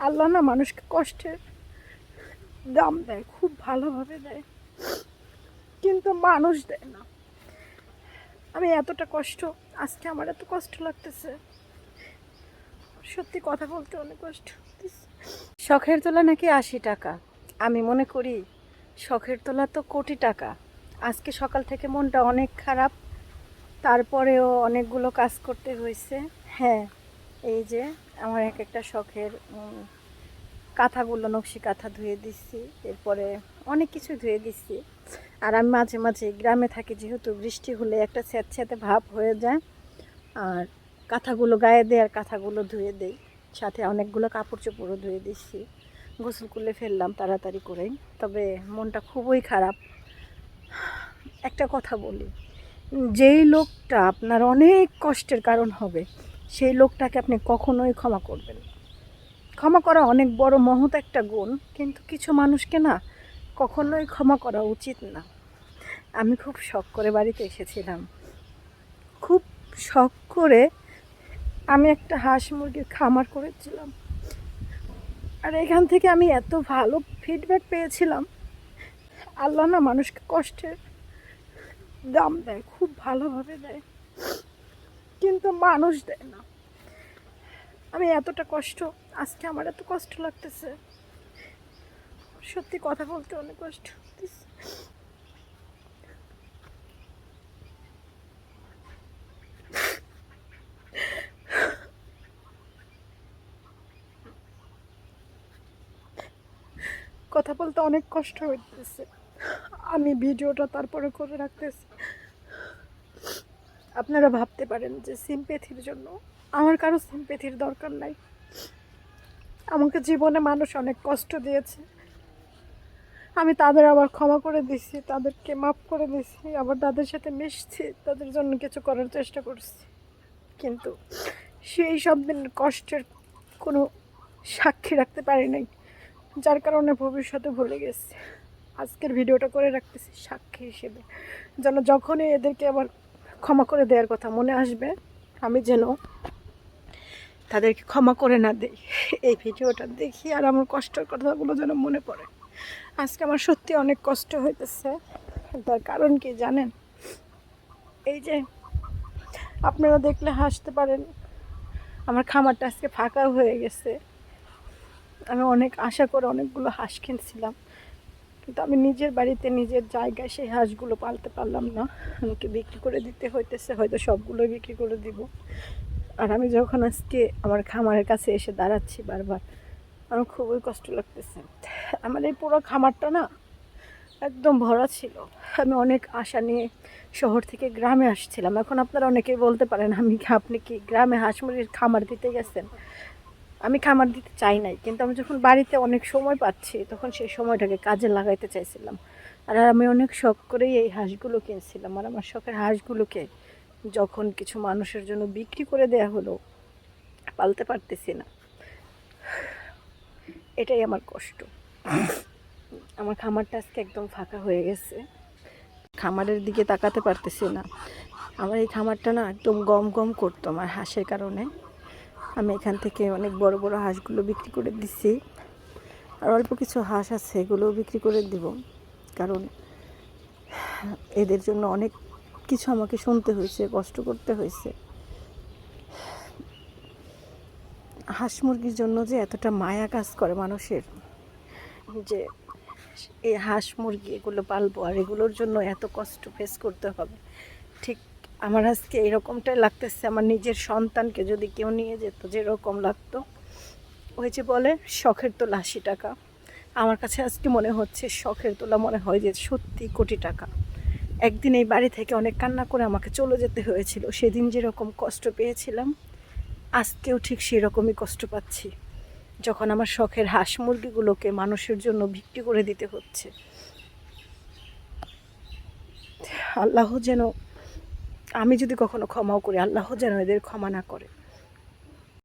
আল্লাহ না মানুষকে কষ্টের দাম দেয়, খুব ভালোভাবে দেয়, কিন্তু মানুষ দেয় না। আমি এতটা কষ্ট, আজকে আমার এত কষ্ট লাগতেছে, সত্যি কথা বলতে অনেক কষ্ট হতেছে। শখের তোলা নাকি 80 টাকা, আমি মনে করি শখের তোলা তো কোটি টাকা। আজকে সকাল থেকে মনটা অনেক খারাপ, তারপরেও অনেকগুলো কাজ করতে হয়েছে। হ্যাঁ, এই যে আমার এক একটা শখের কাঁথাগুলো, নকশি কাঁথা ধুয়ে দিচ্ছি, এরপরে অনেক কিছু ধুয়ে দিচ্ছি। আর আমি মাঝে মাঝে গ্রামে থাকি, যেহেতু বৃষ্টি হলে একটা স্যাঁতস্যাঁতে ভাব হয়ে যায়, আর কাঁথাগুলো গায়ে দেয় আর কাঁথাগুলো ধুয়ে দেই, সাথে অনেকগুলো কাপড় চোপড়ও ধুয়ে দিচ্ছি। গোসল করলে ফেললাম তাড়াতাড়ি করেই, তবে মনটা খুবই খারাপ। একটা কথা বলি, যেই লোকটা আপনার অনেক কষ্টের কারণ হবে, সেই লোকটাকে আপনি কখনোই ক্ষমা করবেন না। ক্ষমা করা অনেক বড় মহৎ একটা গুণ, কিন্তু কিছু মানুষকে না কখনোই ক্ষমা করা উচিত না। আমি খুব শখ করে বাড়িতে এসেছিলাম, খুব শখ করে আমি একটা হাঁস মুরগির খামার করেছিলাম, আর এখান থেকে আমি এত ভালো ফিডব্যাক পেয়েছিলাম। আল্লাহ না মানুষকে কষ্টের দাম দেয়, খুব ভালোভাবে দেয়, কিন্তু মানুষ দেয় না। আমি এতটা কষ্ট, আজকে আমার এত কষ্ট লাগতেছে, সত্যি কথা বলতে অনেক কষ্ট হতেছে। কথা বলতে অনেক কষ্ট হইতেছে, আমি ভিডিওটা তারপরে করে রাখতেছি। আপনারা ভাবতে পারেন যে সিম্প্যাথির জন্য, আমার কারো সিম্প্যাথির দরকার নাই। আমাকে জীবনে মানুষ অনেক কষ্ট দিয়েছে, আমি তাদের আবার ক্ষমা করে দিছি, তাদেরকে মাফ করে দিছি, আবার তাদের সাথে মিশছি, তাদের জন্য কিছু করার চেষ্টা করছি, কিন্তু সেই সব দিনের কষ্টের কোনো সাক্ষী রাখতে পারি নাই, যার কারণে ভবিষ্যতে ভুলে গেছি। আজকের ভিডিওটা করে রাখতেছি সাক্ষী হিসেবে, যেন যখনই এদেরকে আবার ক্ষমা করে দেওয়ার কথা মনে আসবে, আমি যেন তাদেরকে ক্ষমা করে না দেই। এই ভিডিওটা দেখি আর আমার কষ্টের কথাগুলো যেন মনে পড়ে। আজকে আমার সত্যি অনেক কষ্ট হইতেছে, তার কারণ কি জানেন? এই যে আপনারা দেখলে হাসতে পারেন, আমার খামারটা আজকে ফাঁকা হয়ে গেছে। আমি অনেক আশা করে অনেকগুলো হাঁস কিনছিলাম, কিন্তু আমি নিজের বাড়িতে নিজের জায়গায় সেই হাঁসগুলো পালতে পারলাম না, আমাকে বিক্রি করে দিতে হইতেছে, হয়তো সবগুলোই বিক্রি করে দিব। আর আমি যখন আজকে আমার খামারের কাছে এসে দাঁড়াচ্ছি বারবার, আমার খুবই কষ্ট লাগতেছে। আমার এই পুরো খামারটা না একদম ভরা ছিল, আমি অনেক আশা নিয়ে শহর থেকে গ্রামে আসছিলাম। এখন আপনারা অনেকেই বলতে পারেন, আপনি কি গ্রামে হাঁস মুরগির খামার দিতে গেছেন? আমি খামার দিতে চাই নাই, কিন্তু আমি যখন বাড়িতে অনেক সময় পাচ্ছি, তখন সেই সময়টাকে কাজে লাগাইতে চাইছিলাম। আর আমি অনেক শখ করেই এই হাঁসগুলো কিনছিলাম, আর আমার শখের হাঁসগুলোকে যখন কিছু মানুষের জন্য বিক্রি করে দেয়া হলো, পালতে পারতেছি না, এটাই আমার কষ্ট। আমার খামারটা আজকে একদম ফাঁকা হয়ে গেছে, খামারের দিকে তাকাতে পারতেছি না। আমার এই খামারটা না একদম গম গম করতো আমার হাঁসের কারণে। আমি এখান থেকে অনেক বড় বড় হাঁসগুলো বিক্রি করে দিচ্ছি, আর অল্প কিছু হাঁস আছে, এগুলোও বিক্রি করে দিব, কারণ এদের জন্য অনেক কিছু আমাকে শুনতে হয়েছে, কষ্ট করতে হয়েছে। হাঁস মুরগির জন্য যে এতটা মায়া কাজ করে মানুষের, যে এই হাঁস মুরগি এগুলো পালবো আর এগুলোর জন্য এত কষ্ট ফেস করতে হবে, ঠিক আমার আজকে এরকমটাই লাগতেছে। আমার নিজের সন্তানকে যদি কেউ নিয়ে যেত, যেরকম লাগতো, ওই যে বলে শখের তোলা 80 টাকা, আমার কাছে আজকে মনে হচ্ছে শখের তোলা মনে হয় যে সত্যি কোটি টাকা। একদিন এই বাড়ি থেকে অনেক কান্না করে আমাকে চলে যেতে হয়েছিল, সেদিন যেরকম কষ্ট পেয়েছিলাম, আজকেও ঠিক সেরকমই কষ্ট পাচ্ছি, যখন আমার শখের হাঁস মুরগিগুলোকে মানুষের জন্য বিক্রি করে দিতে হচ্ছে। আল্লাহ যেন, আমি যদি কখনো ক্ষমাও করি, আল্লাহ যেন এদের ক্ষমা না করে।